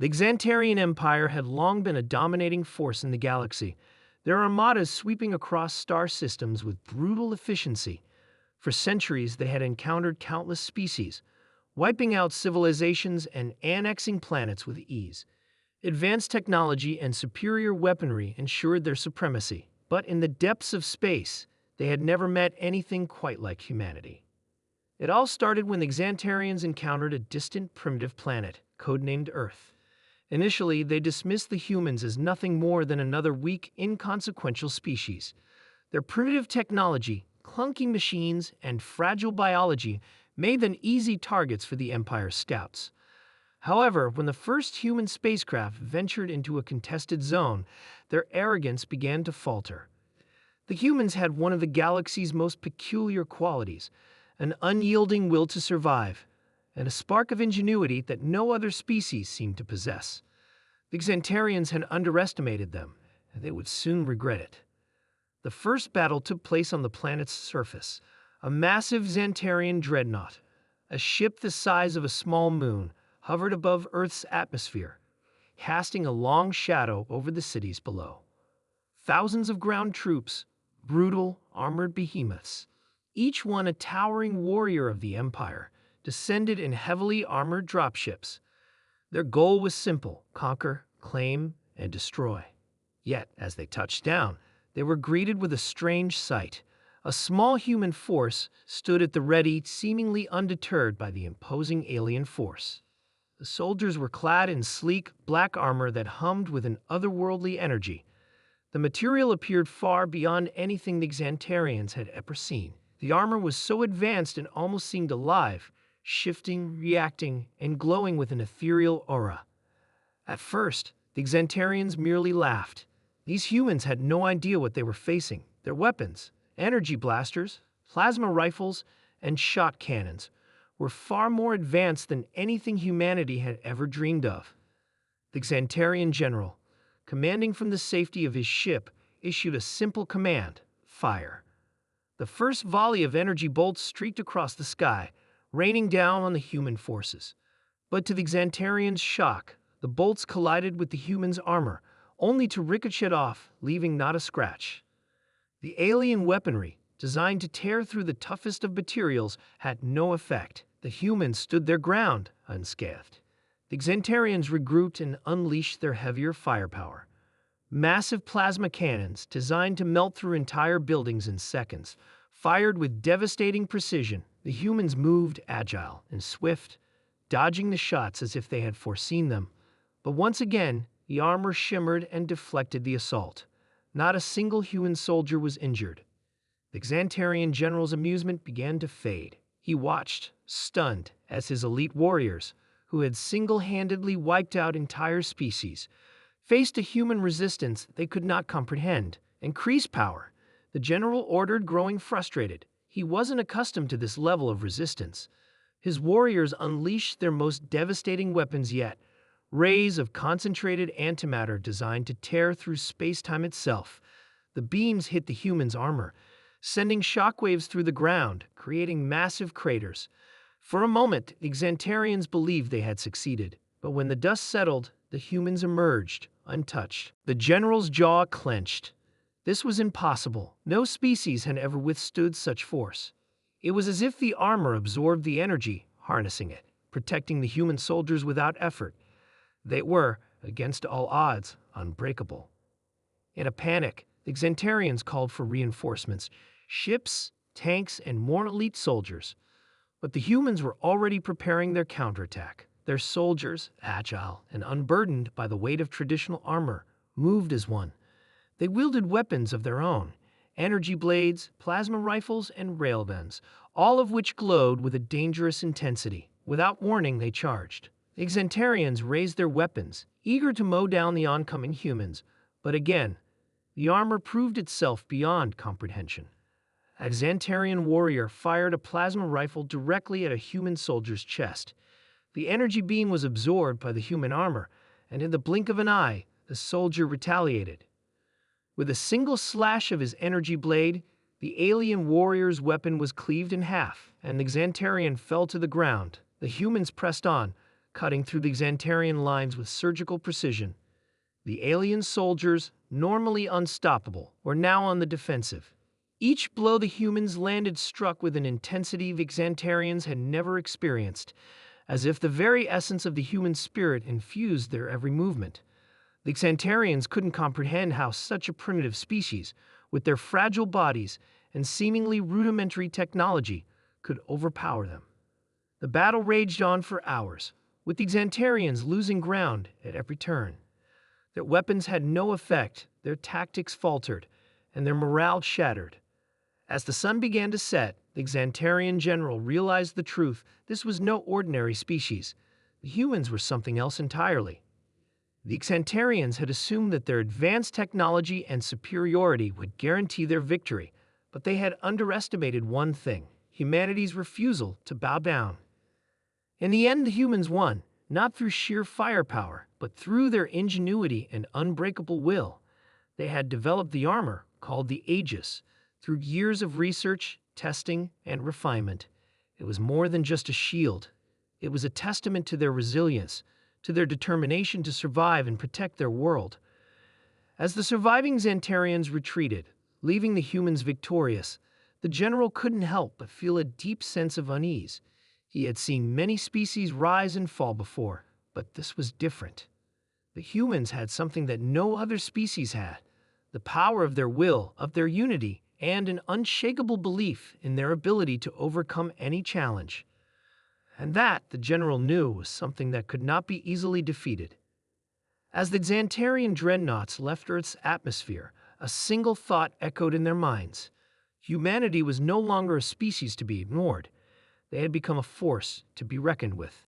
The Xantarian Empire had long been a dominating force in the galaxy, their armadas sweeping across star systems with brutal efficiency. For centuries, they had encountered countless species, wiping out civilizations and annexing planets with ease. Advanced technology and superior weaponry ensured their supremacy, but in the depths of space, they had never met anything quite like humanity. It all started when the Xantarians encountered a distant primitive planet, codenamed Earth. Initially, they dismissed the humans as nothing more than another weak, inconsequential species. Their primitive technology, clunky machines, and fragile biology made them easy targets for the Empire's scouts. However, when the first human spacecraft ventured into a contested zone, their arrogance began to falter. The humans had one of the galaxy's most peculiar qualities, an unyielding will to survive, and a spark of ingenuity that no other species seemed to possess. The Xantarians had underestimated them, and they would soon regret it. The first battle took place on the planet's surface. A massive Xantarian dreadnought, a ship the size of a small moon, hovered above Earth's atmosphere, casting a long shadow over the cities below. Thousands of ground troops, brutal, armored behemoths, each one a towering warrior of the Empire, descended in heavily armored dropships. Their goal was simple: conquer, claim, and destroy. Yet, as they touched down, they were greeted with a strange sight. A small human force stood at the ready, seemingly undeterred by the imposing alien force. The soldiers were clad in sleek, black armor that hummed with an otherworldly energy. The material appeared far beyond anything the Xantarians had ever seen. The armor was so advanced it almost seemed alive, shifting, reacting, and glowing with an ethereal aura. At first, the Xantarians merely laughed. These humans had no idea what they were facing. Their weapons, energy blasters, plasma rifles, and shot cannons, were far more advanced than anything humanity had ever dreamed of. The Xantarian general, commanding from the safety of his ship, issued a simple command: fire. The first volley of energy bolts streaked across the sky, raining down on the human forces. But to the Xantarians' shock, the bolts collided with the humans' armor, only to ricochet off, leaving not a scratch. The alien weaponry, designed to tear through the toughest of materials, had no effect. The humans stood their ground, unscathed. The Xantarians regrouped and unleashed their heavier firepower. Massive plasma cannons, designed to melt through entire buildings in seconds, fired with devastating precision. The humans moved agile and swift, dodging the shots as if they had foreseen them. But once again, the armor shimmered and deflected the assault. Not a single human soldier was injured. The Xantarian general's amusement began to fade. He watched, stunned, as his elite warriors, who had single-handedly wiped out entire species, faced a human resistance they could not comprehend. Increase power, the general ordered, growing frustrated. He wasn't accustomed to this level of resistance. His warriors unleashed their most devastating weapons yet, rays of concentrated antimatter designed to tear through space-time itself. The beams hit the humans' armor, sending shockwaves through the ground, creating massive craters. For a moment, the Xantarians believed they had succeeded, but when the dust settled, the humans emerged, untouched. The general's jaw clenched. This was impossible. No species had ever withstood such force. It was as if the armor absorbed the energy, harnessing it, protecting the human soldiers without effort. They were, against all odds, unbreakable. In a panic, the Xantarians called for reinforcements, ships, tanks, and more elite soldiers. But the humans were already preparing their counterattack. Their soldiers, agile and unburdened by the weight of traditional armor, moved as one. They wielded weapons of their own, energy blades, plasma rifles, and railguns, all of which glowed with a dangerous intensity. Without warning, they charged. The Xantarians raised their weapons, eager to mow down the oncoming humans, but again, the armor proved itself beyond comprehension. A Xantarian warrior fired a plasma rifle directly at a human soldier's chest. The energy beam was absorbed by the human armor, and in the blink of an eye, the soldier retaliated. With a single slash of his energy blade, the alien warrior's weapon was cleaved in half, and the Xantarian fell to the ground. The humans pressed on, cutting through the Xantarian lines with surgical precision. The alien soldiers, normally unstoppable, were now on the defensive. Each blow the humans landed struck with an intensity the Xantarians had never experienced, as if the very essence of the human spirit infused their every movement. The Xantarians couldn't comprehend how such a primitive species, with their fragile bodies and seemingly rudimentary technology, could overpower them. The battle raged on for hours, with the Xantarians losing ground at every turn. Their weapons had no effect, their tactics faltered, and their morale shattered. As the sun began to set, the Xantarian general realized the truth. This was no ordinary species. The humans were something else entirely. The Xantarians had assumed that their advanced technology and superiority would guarantee their victory, but they had underestimated one thing: humanity's refusal to bow down. In the end, the humans won, not through sheer firepower, but through their ingenuity and unbreakable will. They had developed the armor, called the Aegis, through years of research, testing, and refinement. It was more than just a shield. It was a testament to their resilience, to their determination to survive and protect their world. As the surviving Xantarians retreated, leaving the humans victorious, the general couldn't help but feel a deep sense of unease. He had seen many species rise and fall before, but this was different. The humans had something that no other species had: the power of their will, of their unity, and an unshakable belief in their ability to overcome any challenge. And that, the general knew, was something that could not be easily defeated. As the Xantarian dreadnoughts left Earth's atmosphere, a single thought echoed in their minds. Humanity was no longer a species to be ignored. They had become a force to be reckoned with.